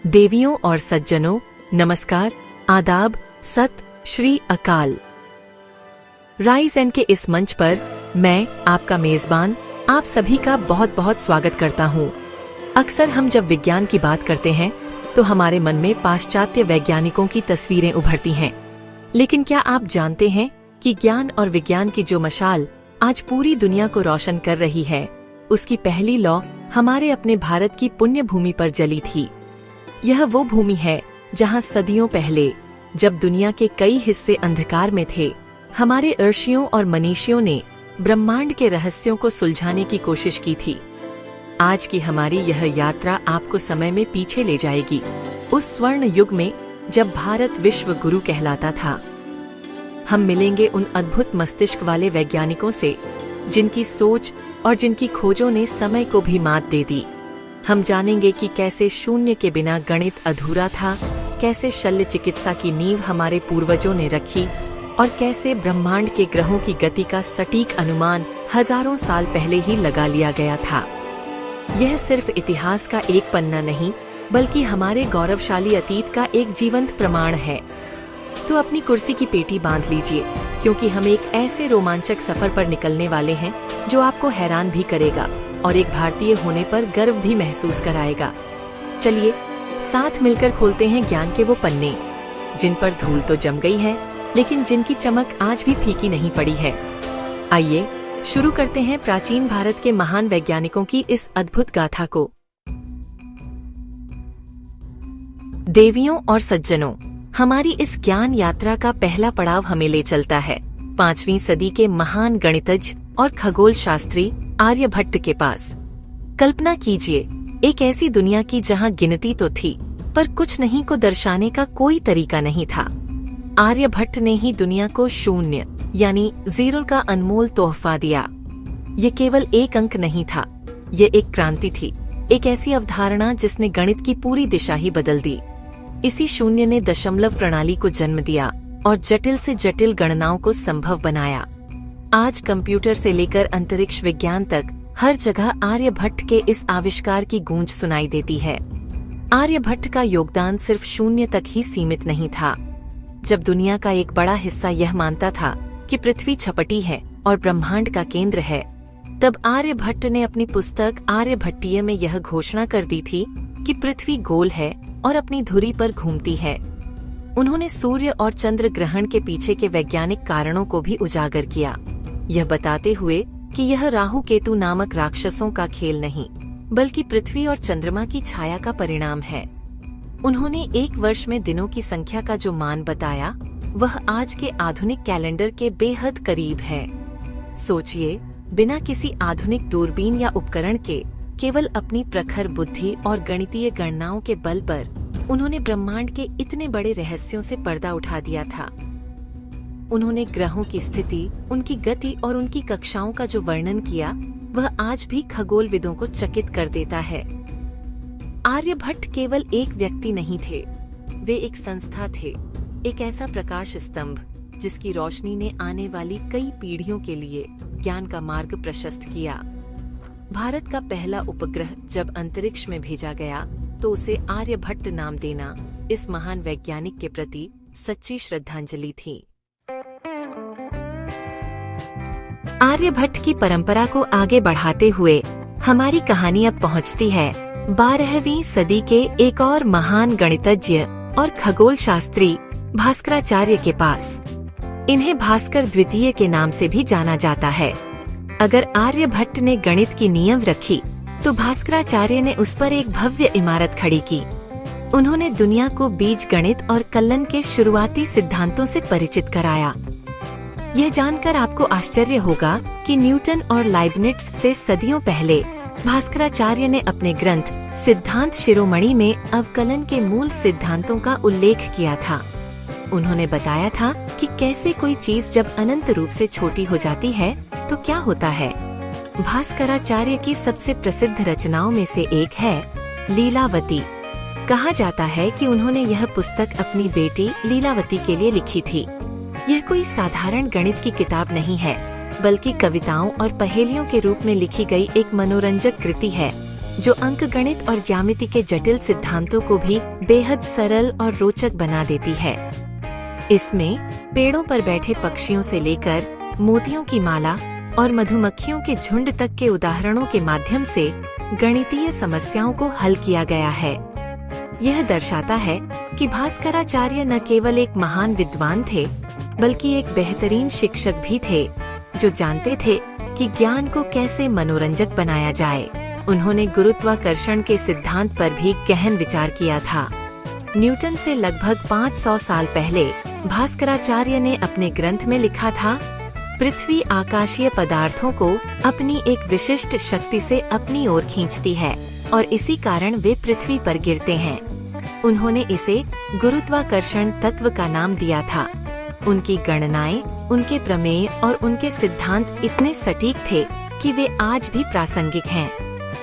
देवियों और सज्जनों, नमस्कार, आदाब, सत श्री अकाल। राइज एंड के इस मंच पर मैं आपका मेजबान आप सभी का बहुत बहुत स्वागत करता हूँ। अक्सर हम जब विज्ञान की बात करते हैं तो हमारे मन में पाश्चात्य वैज्ञानिकों की तस्वीरें उभरती हैं। लेकिन क्या आप जानते हैं कि ज्ञान और विज्ञान की जो मशाल आज पूरी दुनिया को रोशन कर रही है, उसकी पहली लौ हमारे अपने भारत की पुण्य भूमि पर जली थी। यह वो भूमि है जहां सदियों पहले, जब दुनिया के कई हिस्से अंधकार में थे, हमारे ऋषियों और मनीषियों ने ब्रह्मांड के रहस्यों को सुलझाने की कोशिश की थी। आज की हमारी यह यात्रा आपको समय में पीछे ले जाएगी, उस स्वर्ण युग में जब भारत विश्व गुरु कहलाता था। हम मिलेंगे उन अद्भुत मस्तिष्क वाले वैज्ञानिकों से जिनकी सोच और जिनकी खोजों ने समय को भी मात दे दी। हम जानेंगे कि कैसे शून्य के बिना गणित अधूरा था, कैसे शल्य चिकित्सा की नींव हमारे पूर्वजों ने रखी और कैसे ब्रह्मांड के ग्रहों की गति का सटीक अनुमान हजारों साल पहले ही लगा लिया गया था। यह सिर्फ इतिहास का एक पन्ना नहीं, बल्कि हमारे गौरवशाली अतीत का एक जीवंत प्रमाण है। तो अपनी कुर्सी की पेटी बांध लीजिए, क्योंकि हम एक ऐसे रोमांचक सफर पर निकलने वाले हैं जो आपको हैरान भी करेगा और एक भारतीय होने पर गर्व भी महसूस कराएगा। चलिए साथ मिलकर खोलते हैं ज्ञान के वो पन्ने, जिन पर धूल तो जम गई है, लेकिन जिनकी चमक आज भी फीकी नहीं पड़ी है। आइए शुरू करते हैं प्राचीन भारत के महान वैज्ञानिकों की इस अद्भुत गाथा को। देवियों और सज्जनों, हमारी इस ज्ञान यात्रा का पहला पड़ाव हमें ले चलता है 5वीं सदी के महान गणितज्ञ और खगोल शास्त्री आर्यभट्ट के पास। कल्पना कीजिए, एक ऐसी दुनिया की जहां गिनती तो थी, पर कुछ नहीं को दर्शाने का कोई तरीका नहीं था। आर्यभट्ट ने ही दुनिया को शून्य यानी जीरो का अनमोल तोहफा दिया। ये केवल एक अंक नहीं था, ये एक क्रांति थी, एक ऐसी अवधारणा जिसने गणित की पूरी दिशा ही बदल दी। इसी शून्य ने दशमलव प्रणाली को जन्म दिया और जटिल से जटिल गणनाओं को संभव बनाया। आज कंप्यूटर से लेकर अंतरिक्ष विज्ञान तक हर जगह आर्यभट्ट के इस आविष्कार की गूंज सुनाई देती है। आर्यभट्ट का योगदान सिर्फ शून्य तक ही सीमित नहीं था। जब दुनिया का एक बड़ा हिस्सा यह मानता था कि पृथ्वी छपटी है और ब्रह्मांड का केंद्र है, तब आर्यभट्ट ने अपनी पुस्तक आर्यभट्टीय में यह घोषणा कर दी थी कि पृथ्वी गोल है और अपनी धुरी पर घूमती है। उन्होंने सूर्य और चंद्र ग्रहण के पीछे के वैज्ञानिक कारणों को भी उजागर किया, यह बताते हुए कि यह राहु केतु नामक राक्षसों का खेल नहीं, बल्कि पृथ्वी और चंद्रमा की छाया का परिणाम है। उन्होंने एक वर्ष में दिनों की संख्या का जो मान बताया, वह आज के आधुनिक कैलेंडर के बेहद करीब है। सोचिए, बिना किसी आधुनिक दूरबीन या उपकरण के, केवल अपनी प्रखर बुद्धि और गणितीय गणनाओं के बल पर उन्होंने ब्रह्मांड के इतने बड़े रहस्यों से पर्दा उठा दिया था। उन्होंने ग्रहों की स्थिति, उनकी गति और उनकी कक्षाओं का जो वर्णन किया, वह आज भी खगोलविदों को चकित कर देता है। आर्यभट्ट केवल एक व्यक्ति नहीं थे, वे एक संस्था थे, एक ऐसा प्रकाश स्तंभ जिसकी रोशनी ने आने वाली कई पीढ़ियों के लिए ज्ञान का मार्ग प्रशस्त किया। भारत का पहला उपग्रह जब अंतरिक्ष में भेजा गया, तो उसे आर्यभट्ट नाम देना इस महान वैज्ञानिक के प्रति सच्ची श्रद्धांजलि थी। आर्यभट्ट की परंपरा को आगे बढ़ाते हुए हमारी कहानी अब पहुंचती है 12वीं सदी के एक और महान गणितज्ञ और खगोल शास्त्री भास्कराचार्य के पास। इन्हें भास्कर द्वितीय के नाम से भी जाना जाता है। अगर आर्यभट्ट ने गणित की नींव रखी, तो भास्कराचार्य ने उस पर एक भव्य इमारत खड़ी की। उन्होंने दुनिया को बीज गणित और कलन के शुरुआती सिद्धांतों से परिचित कराया। यह जानकर आपको आश्चर्य होगा कि न्यूटन और लाइबनिट्ज से सदियों पहले भास्कराचार्य ने अपने ग्रंथ सिद्धांत शिरोमणि में अवकलन के मूल सिद्धांतों का उल्लेख किया था। उन्होंने बताया था कि कैसे कोई चीज जब अनंत रूप से छोटी हो जाती है तो क्या होता है। भास्कराचार्य की सबसे प्रसिद्ध रचनाओं में से एक है लीलावती। कहा जाता है कि उन्होंने यह पुस्तक अपनी बेटी लीलावती के लिए लिखी थी। यह कोई साधारण गणित की किताब नहीं है, बल्कि कविताओं और पहेलियों के रूप में लिखी गई एक मनोरंजक कृति है, जो अंकगणित और ज्यामिति के जटिल सिद्धांतों को भी बेहद सरल और रोचक बना देती है। इसमें पेड़ों पर बैठे पक्षियों से लेकर मोतियों की माला और मधुमक्खियों के झुंड तक के उदाहरणों के माध्यम से गणितीय समस्याओं को हल किया गया है। यह दर्शाता है कि भास्कराचार्य न केवल एक महान विद्वान थे, बल्कि एक बेहतरीन शिक्षक भी थे, जो जानते थे कि ज्ञान को कैसे मनोरंजक बनाया जाए। उन्होंने गुरुत्वाकर्षण के सिद्धांत पर भी गहन विचार किया था। न्यूटन से लगभग 500 साल पहले भास्कराचार्य ने अपने ग्रंथ में लिखा था, पृथ्वी आकाशीय पदार्थों को अपनी एक विशिष्ट शक्ति से अपनी ओर खींचती है और इसी कारण वे पृथ्वी पर गिरते हैं। उन्होंने इसे गुरुत्वाकर्षण तत्व का नाम दिया था। उनकी गणनाएं, उनके प्रमेय और उनके सिद्धांत इतने सटीक थे कि वे आज भी प्रासंगिक हैं।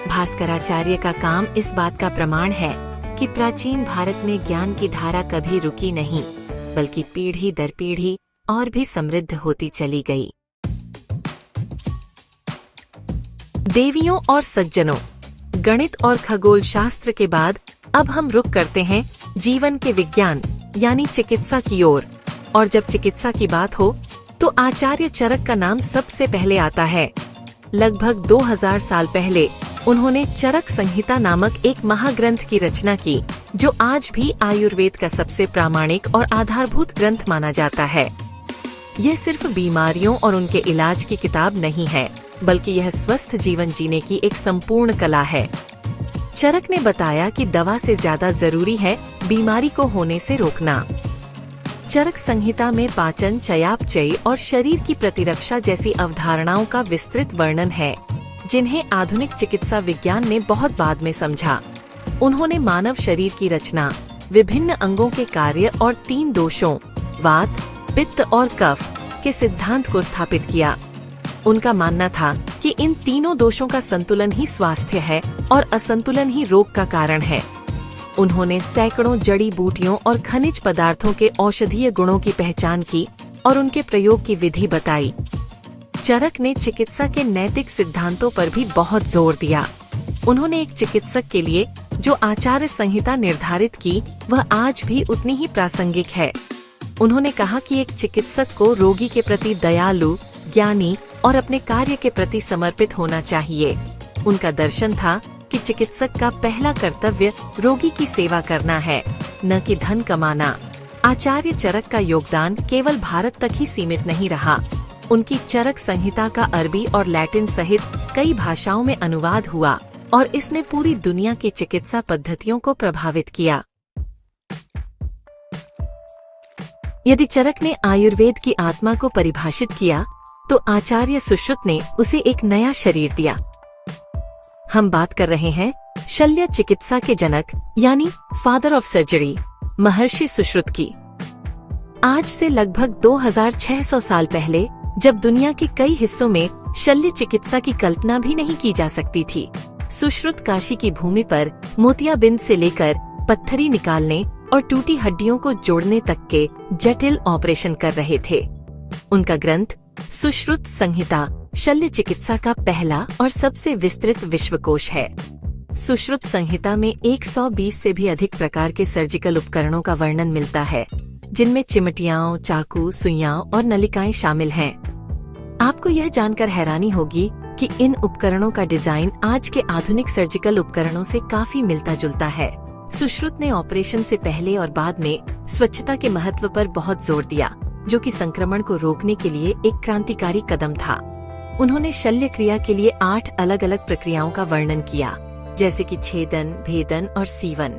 भास्कराचार्य का काम इस बात का प्रमाण है कि प्राचीन भारत में ज्ञान की धारा कभी रुकी नहीं, बल्कि पीढ़ी दर पीढ़ी और भी समृद्ध होती चली गई। देवियों और सज्जनों, गणित और खगोल शास्त्र के बाद अब हम रुख करते हैं जीवन के विज्ञान यानी चिकित्सा की ओर। और जब चिकित्सा की बात हो तो आचार्य चरक का नाम सबसे पहले आता है। लगभग 2000 साल पहले उन्होंने चरक संहिता नामक एक महाग्रंथ की रचना की, जो आज भी आयुर्वेद का सबसे प्रामाणिक और आधारभूत ग्रंथ माना जाता है। यह सिर्फ बीमारियों और उनके इलाज की किताब नहीं है, बल्कि यह स्वस्थ जीवन जीने की एक संपूर्ण कला है। चरक ने बताया कि दवा से ज्यादा जरूरी है बीमारी को होने से रोकना। चरक संहिता में पाचन, चयापचय और शरीर की प्रतिरक्षा जैसी अवधारणाओं का विस्तृत वर्णन है, जिन्हें आधुनिक चिकित्सा विज्ञान ने बहुत बाद में समझा। उन्होंने मानव शरीर की रचना, विभिन्न अंगों के कार्य और 3 दोषों वात, पित्त और कफ के सिद्धांत को स्थापित किया। उनका मानना था कि इन तीनों दोषों का संतुलन ही स्वास्थ्य है और असंतुलन ही रोग का कारण है। उन्होंने सैकड़ों जड़ी बूटियों और खनिज पदार्थों के औषधीय गुणों की पहचान की और उनके प्रयोग की विधि बताई। चरक ने चिकित्सा के नैतिक सिद्धांतों पर भी बहुत जोर दिया। उन्होंने एक चिकित्सक के लिए जो आचार्य संहिता निर्धारित की, वह आज भी उतनी ही प्रासंगिक है। उन्होंने कहा कि एक चिकित्सक को रोगी के प्रति दयालु, ज्ञानी और अपने कार्य के प्रति समर्पित होना चाहिए। उनका दर्शन था कि चिकित्सक का पहला कर्तव्य रोगी की सेवा करना है, न कि धन कमाना। आचार्य चरक का योगदान केवल भारत तक ही सीमित नहीं रहा। उनकी चरक संहिता का अरबी और लैटिन सहित कई भाषाओं में अनुवाद हुआ और इसने पूरी दुनिया की चिकित्सा पद्धतियों को प्रभावित किया। यदि चरक ने आयुर्वेद की आत्मा को परिभाषित किया, तो आचार्य सुश्रुत ने उसे एक नया शरीर दिया। हम बात कर रहे हैं शल्य चिकित्सा के जनक यानी फादर ऑफ सर्जरी, महर्षि सुश्रुत की। आज से लगभग 2600 साल पहले, जब दुनिया के कई हिस्सों में शल्य चिकित्सा की कल्पना भी नहीं की जा सकती थी, सुश्रुत काशी की भूमि पर मोतियाबिंद से लेकर पत्थरी निकालने और टूटी हड्डियों को जोड़ने तक के जटिल ऑपरेशन कर रहे थे। उनका ग्रंथ सुश्रुत संहिता शल्य चिकित्सा का पहला और सबसे विस्तृत विश्वकोश है। सुश्रुत संहिता में 120 से भी अधिक प्रकार के सर्जिकल उपकरणों का वर्णन मिलता है, जिनमें चिमटियां, चाकू, सुइयां और नलिकाएं शामिल हैं। आपको यह जानकर हैरानी होगी कि इन उपकरणों का डिजाइन आज के आधुनिक सर्जिकल उपकरणों से काफी मिलता जुलता है। सुश्रुत ने ऑपरेशन से पहले और बाद में स्वच्छता के महत्व पर बहुत जोर दिया, जो कि संक्रमण को रोकने के लिए एक क्रांतिकारी कदम था। उन्होंने शल्य क्रिया के लिए 8 अलग अलग प्रक्रियाओं का वर्णन किया, जैसे कि छेदन, भेदन और सीवन।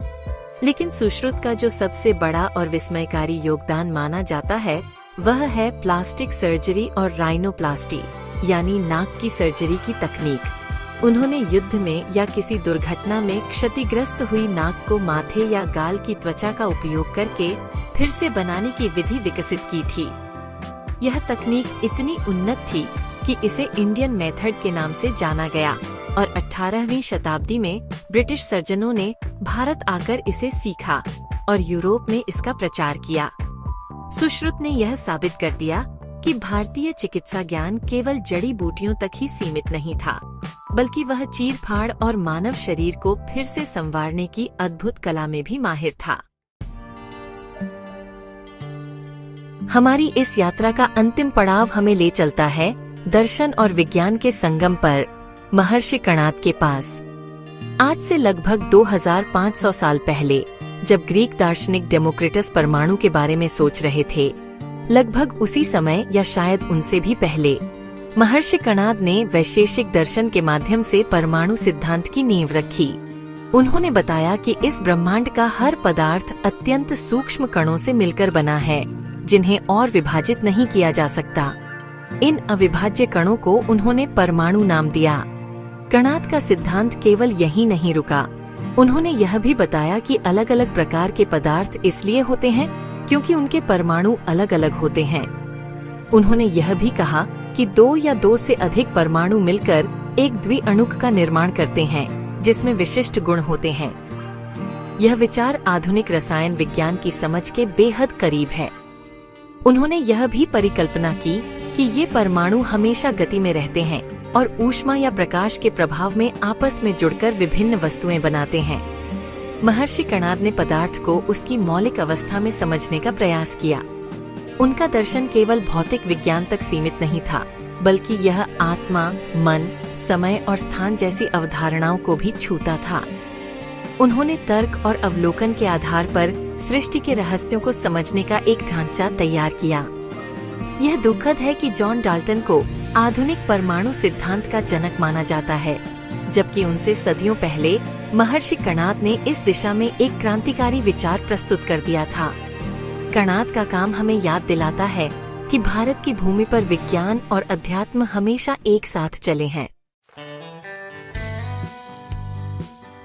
लेकिन सुश्रुत का जो सबसे बड़ा और विस्मयकारी योगदान माना जाता है, वह है प्लास्टिक सर्जरी और राइनोप्लास्टी यानी नाक की सर्जरी की तकनीक। उन्होंने युद्ध में या किसी दुर्घटना में क्षतिग्रस्त हुई नाक को माथे या गाल की त्वचा का उपयोग करके फिर से बनाने की विधि विकसित की थी। यह तकनीक इतनी उन्नत थी कि इसे इंडियन मेथड के नाम से जाना गया और 18वीं शताब्दी में ब्रिटिश सर्जनों ने भारत आकर इसे सीखा और यूरोप में इसका प्रचार किया। सुश्रुत ने यह साबित कर दिया कि भारतीय चिकित्सा ज्ञान केवल जड़ी बूटियों तक ही सीमित नहीं था। बल्कि वह चीर-फाड़ और मानव शरीर को फिर से संवारने की अद्भुत कला में भी माहिर था। हमारी इस यात्रा का अंतिम पड़ाव हमें ले चलता है दर्शन और विज्ञान के संगम पर, महर्षि कणाद के पास। आज से लगभग 2500 साल पहले, जब ग्रीक दार्शनिक डेमोक्रिटस परमाणु के बारे में सोच रहे थे, लगभग उसी समय या शायद उनसे भी पहले, महर्षि कणाद ने वैशेषिक दर्शन के माध्यम से परमाणु सिद्धांत की नींव रखी। उन्होंने बताया कि इस ब्रह्मांड का हर पदार्थ अत्यंत सूक्ष्म कणों से मिलकर बना है, जिन्हें और विभाजित नहीं किया जा सकता। इन अविभाज्य कणों को उन्होंने परमाणु नाम दिया। कणाद का सिद्धांत केवल यहीं नहीं रुका। उन्होंने यह भी बताया कि अलग अलग प्रकार के पदार्थ इसलिए होते हैं क्योंकि उनके परमाणु अलग अलग होते हैं। उन्होंने यह भी कहा कि 2 या 2 से अधिक परमाणु मिलकर एक द्विअणुक का निर्माण करते हैं, जिसमें विशिष्ट गुण होते हैं। यह विचार आधुनिक रसायन विज्ञान की समझ के बेहद करीब है। उन्होंने यह भी परिकल्पना की कि ये परमाणु हमेशा गति में रहते हैं और ऊष्मा या प्रकाश के प्रभाव में आपस में जुड़कर विभिन्न वस्तुएं बनाते हैं। महर्षि कणाद ने पदार्थ को उसकी मौलिक अवस्था में समझने का प्रयास किया। उनका दर्शन केवल भौतिक विज्ञान तक सीमित नहीं था, बल्कि यह आत्मा, मन, समय और स्थान जैसी अवधारणाओं को भी छूता था। उन्होंने तर्क और अवलोकन के आधार पर सृष्टि के रहस्यों को समझने का एक ढांचा तैयार किया। यह दुखद है कि जॉन डाल्टन को आधुनिक परमाणु सिद्धांत का जनक माना जाता है, जबकि उनसे सदियों पहले महर्षि कणाद ने इस दिशा में एक क्रांतिकारी विचार प्रस्तुत कर दिया था। कणाद का काम हमें याद दिलाता है कि भारत की भूमि पर विज्ञान और अध्यात्म हमेशा एक साथ चले हैं।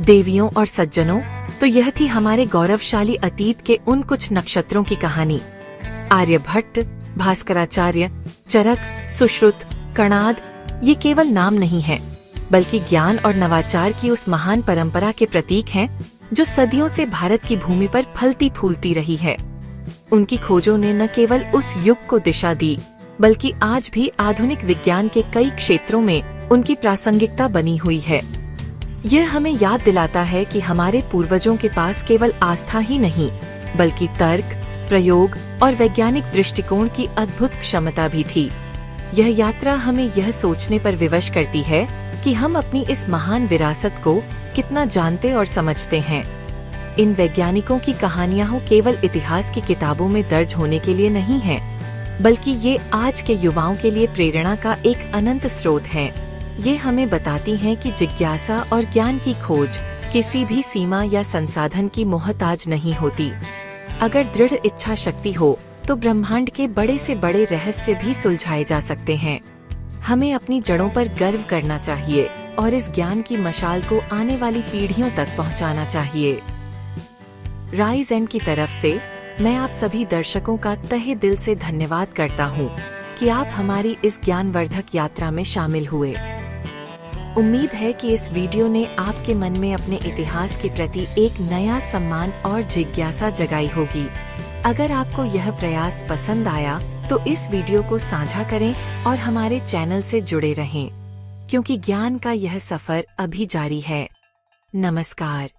देवियों और सज्जनों, तो यह थी हमारे गौरवशाली अतीत के उन कुछ नक्षत्रों की कहानी। आर्यभट्ट, भास्कराचार्य, चरक, सुश्रुत, कणाद, ये केवल नाम नहीं है, बल्कि ज्ञान और नवाचार की उस महान परंपरा के प्रतीक हैं जो सदियों से भारत की भूमि पर फलती फूलती रही है। उनकी खोजों ने न केवल उस युग को दिशा दी, बल्कि आज भी आधुनिक विज्ञान के कई क्षेत्रों में उनकी प्रासंगिकता बनी हुई है। यह हमें याद दिलाता है कि हमारे पूर्वजों के पास केवल आस्था ही नहीं, बल्कि तर्क, प्रयोग और वैज्ञानिक दृष्टिकोण की अद्भुत क्षमता भी थी। यह यात्रा हमें यह सोचने पर विवश करती है कि हम अपनी इस महान विरासत को कितना जानते और समझते हैं। इन वैज्ञानिकों की कहानियां केवल इतिहास की किताबों में दर्ज होने के लिए नहीं हैं, बल्कि ये आज के युवाओं के लिए प्रेरणा का एक अनंत स्रोत है। ये हमें बताती हैं कि जिज्ञासा और ज्ञान की खोज किसी भी सीमा या संसाधन की मोहताज नहीं होती। अगर दृढ़ इच्छा शक्ति हो तो ब्रह्मांड के बड़े से बड़े रहस्य भी सुलझाए जा सकते हैं। हमें अपनी जड़ों पर गर्व करना चाहिए और इस ज्ञान की मशाल को आने वाली पीढ़ियों तक पहुंचाना चाहिए। राइज एंड की तरफ से मैं आप सभी दर्शकों का तहे दिल से धन्यवाद करता हूं कि आप हमारी इस ज्ञानवर्धक यात्रा में शामिल हुए। उम्मीद है कि इस वीडियो ने आपके मन में अपने इतिहास के प्रति एक नया सम्मान और जिज्ञासा जगाई होगी। अगर आपको यह प्रयास पसंद आया तो इस वीडियो को साझा करें और हमारे चैनल से जुड़े रहें, क्योंकि ज्ञान का यह सफर अभी जारी है। नमस्कार।